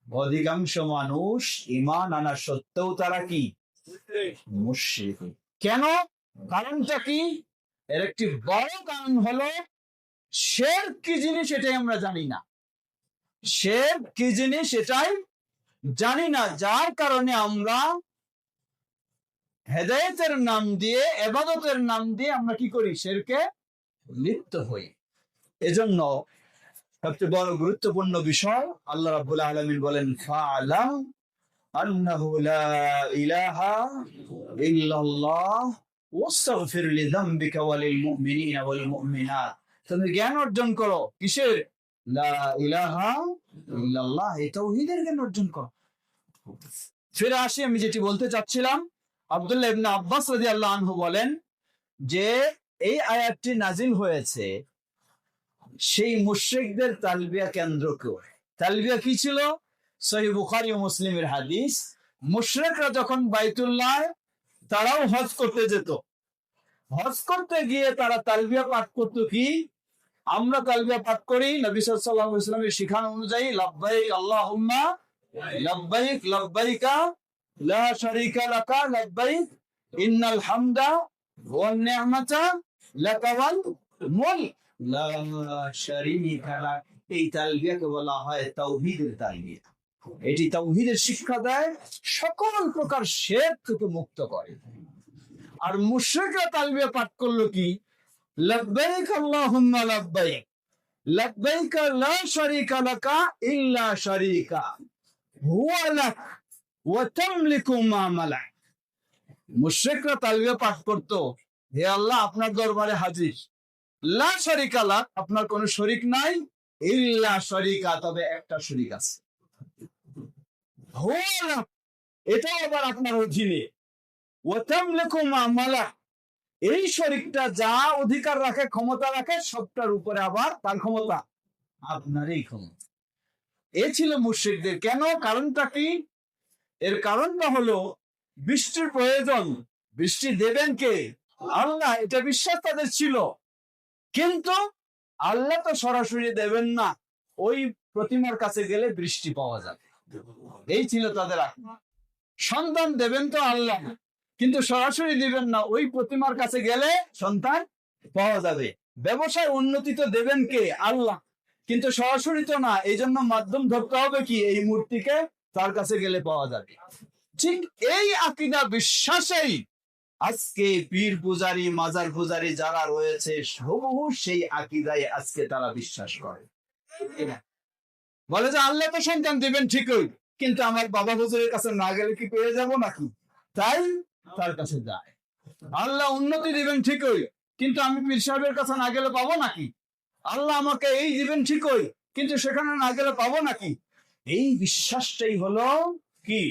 অধিকাংশ মানুষ ঈমান আনা সত্ত্বেও তারা কি মুশরিক। কেন? কারণটা কি? এর একটি বড় কারণ হলো শিরক কি জিনিস এটাই আমরা জানি না। শিরক কি জিনিস এটাই জানি না, যার কারণে আমরা হেদায়েতের নাম দিয়ে, ইবাদতের নাম দিয়ে আমরা কি করি? শিরকে লিপ্ত হই। এজন্য সবচেয়ে বড় গুরুত্বপূর্ণ বিষয় আল্লাহ রাব্বুল আলামিন বলেন, ফা'লাম আন্নাহু লা ইলাহা ইল্লাল্লাহ ওয়াস্তাগফির লিযামবিকা ওয়া লিল মুমিনিনা ওয়াল মুমিনাত। তুমি জ্ঞান অর্জন করো কিসের? লা ইলাহা ইল্লাল্লাহ, এই তাওহীদের জ্ঞান অর্জন করো। ফিরে আসি, আমি যেটি বলতে চাচ্ছিলাম, আব্দুল্লাহ ইবনে আব্বাস রাদিয়াল্লাহু আনহু বলেন যে এই আয়াতটি নাজিল হয়েছে সেই মুশরিকদের তালবিয়া কেন্দ্র করে। তালবিয়া কি ছিল? সহিহ বুখারী ও মুসলিমের হাদিস। মুশরিকরা যখন বাইতুল্লাহ, তারাও হজ করতে যেত, হজ করতে গিয়ে তারা তালবিয়া পাঠ করতো। কি আমরা তালবিয়া পাঠ করি নবী সাল্লাল্লাহু আলাইহি ওয়াসাল্লামের শিখানো অনুযায়ী, লাব্বাইক আল্লাহুম্মা লাব্বাইক লাব্বাইকা লা শারীকা লাকা লাব্বাইক ইন্নাল হামদা ওয়ান নি'মাতা লাকা ওয়াল মুলক লা শারীকা লাক। এই তালবিয়াকে বলা হয় তাওহীদের তালবিয়া। এটি তাওহীদের শিক্ষা দেয়, সকল প্রকার শিরক থেকে মুক্ত করে। আর মুশরিকরা তালবিয়া পাঠ করলো কি? লাব্বাইক আল্লাহুম্মা লাব্বাইক লাব্বাইক লা শারীকা লাকা ইল্লা শারীকা হুয়া লাক ওয়া তামলিকু মা মালাক। মুশরিকরা তালবিয়া পাঠ করতো, হে আল্লাহ আপনার দরবারে হাজির, লা শারীকা লাক আপনার কোনো শরীক নাই, ইল্লা শারীকা তবে একটা শরীক আছে, হুয়া লাক এটা আবার আপনার অধীনে, ওয়া তামলিকু মা মালাক এই শরীকটা যা অধিকার রাখে, ক্ষমতা রাখে, সবটার উপরে আবার তার ক্ষমতা, আপনারই ক্ষমতা। এ ছিল মুশরিকদের। কেন? কারণটা কি? এর কারণটা হলো বৃষ্টির প্রয়োজন, বৃষ্টি দেবেন কে? আল্লাহ। এটা বিশ্বাস তাদের ছিল, কিন্তু আল্লাহ তো সরাসরি দেবেন না, ওই প্রতিমার কাছে গেলে বৃষ্টি পাওয়া যাবে, এই ছিল তাদের আশা। সন্তান দেবেন তো আল্লাহ, কিন্তু সরাসরি দিবেন না, ওই প্রতিমার কাছে গেলে সন্তান পাওয়া যাবে। ব্যবসায় উন্নতি তো দেবেন কে? আল্লাহ, কিন্তু সরাসরি তো না, এই জন্য মাধ্যম ধরতে হবে কি? এই মূর্তিকে, তার কাছে গেলে পাওয়া যাবে। ঠিক এই আকীদা বিশ্বাসেই আজকে পীর পূজারী, মাজার পূজারী যারা রয়েছে, হুবহু সেই আকীদায় আজকে তারা বিশ্বাস করে। বলে যে আল্লাহ তো সন্তান দিবেন ঠিকই, কিন্তু আমার বাবা হুজুরের কাছে না গেলে কি পেয়ে যাব নাকি? তাই তার কাছে যায়। আল্লাহ উন্নতি দিবেন ঠিকই, কিন্তু আমি পীর সাহেবের কাছে না গেলে পাবো নাকি? আল্লাহ আমাকে এই দিবেন ঠিকই, কিন্তু সেখানে না গেলে পাবো নাকি? এই বিশ্বাসটাই হলো কি?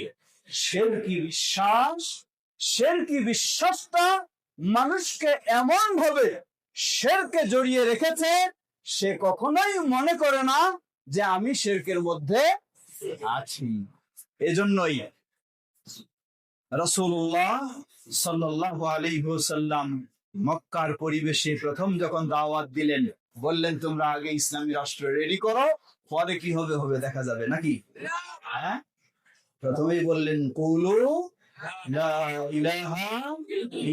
শিরকি বিশ্বাস। শিরকি বিশ্বাসটা মানুষকে এমন ভাবে শিরকে জড়িয়ে রেখেছে, সে কখনোই মনে করে না যে আমি শিরকের মধ্যে আছি। এজন্যই রাসূলুল্লাহ সাল্লাল্লাহু আলাইহি ওয়াসাল্লাম মক্কার পরিবেশে প্রথম যখন দাওয়াত দিলেন, বললেন তোমরা আগে ইসলামী রাষ্ট্র রেডি করো, পরে কি হবে হবে দেখা যাবে, নাকি? হ্যাঁ, প্রথমেই বললেন কুলু লা ইলাহা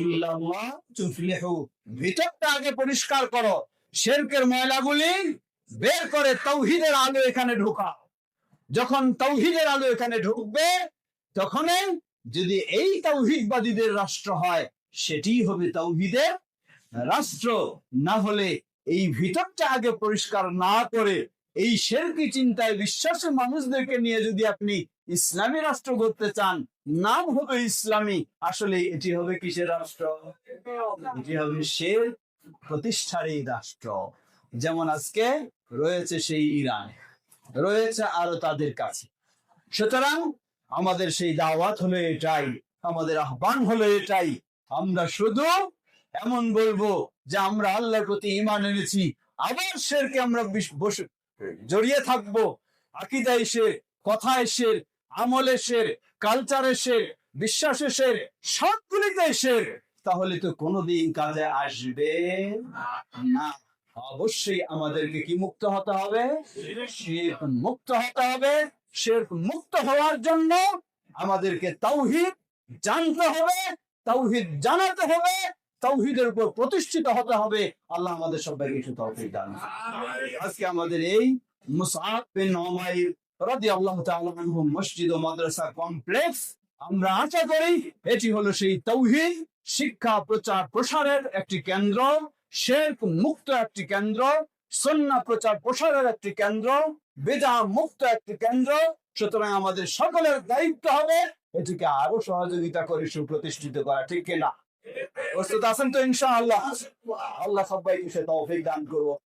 ইল্লাল্লাহ তুফলিহু। ভিতরটা আগে পরিষ্কার করো, শিরকের ময়লাগুলি বের করে তাওহীদের আলো এখানে ঢোকাও। যখন তাওহীদের আলো এখানে ঢুকবে, তখনই যদি এই তাওহীদবাদীদের রাষ্ট্র হয়, সেটি হবে তাওহীদের রাষ্ট্র। না হলে এই ভিতরটা আগে পরিষ্কার না করে এই শিরকি চিন্তায় বিশ্বাসী মানুষদেরকে নিয়ে যদি আপনি ইসলামী রাষ্ট্র গড়তে চান, নাম হবে ইসলামী, আসলে এটি হবে কিসের রাষ্ট্র? এটি হবে শিরক প্রতিষ্ঠারই রাষ্ট্র। যেমন আজকে রয়েছে সেই ইরান, রয়েছে আরো তাদের কাছে। সুতরাং আমাদের সেই দাওয়াত হলো এটাই, আমাদের আহ্বান হলো এটাই, আমরা শুধু এমন বলবো যে আমরা আল্লাহর প্রতি ঈমান এনেছি, আবার শিরকে আমরা জড়িয়ে থাকবো। আকীদা এসে, কথা এসে, আমল এসে, কালচার এসে, বিশ্বাস এসে, সবগুলিতে এসে, তাহলে তো কোনোদিন কাজে আসবে না। অবশ্যই আমাদেরকে কি মুক্ত হতে হবে? শিরক মুক্ত হতে হবে, শিরক মুক্ত হওয়ার জন্য আমাদেরকে তাওহীদ জানতে হবে, তাওহীদ জানাতে হবে, তাওহীদের উপর প্রতিষ্ঠিত হতে হবে। আল্লাহ আমাদের সবাইকে সে তৌফিক দান করুন। আজকে আমাদের এই মুসআব বিন উমাইর রাদিয়াল্লাহু তাআলা আনহু মসজিদ ও মাদ্রাসা কমপ্লেক্স, আমরা আশা করি এটি হলো সেই তাওহীদ শিক্ষা প্রচার প্রসারের একটি কেন্দ্র, শিরক মুক্ত একটি কেন্দ্র, সুন্নাহ প্রচার প্রসারের একটি কেন্দ্র, বিদআ মুক্ত একটি কেন্দ্র। সুতরাং আমাদের সকলের দায়িত্ব হবে এটিকে আরো সহযোগিতা করে সুপ্রতিষ্ঠিত করা, ঠিক কিনা? প্রস্তুত আছেন তো ইনশাআল্লাহ? আল্লাহ সবাইকে সে তৌফিক দান করুন।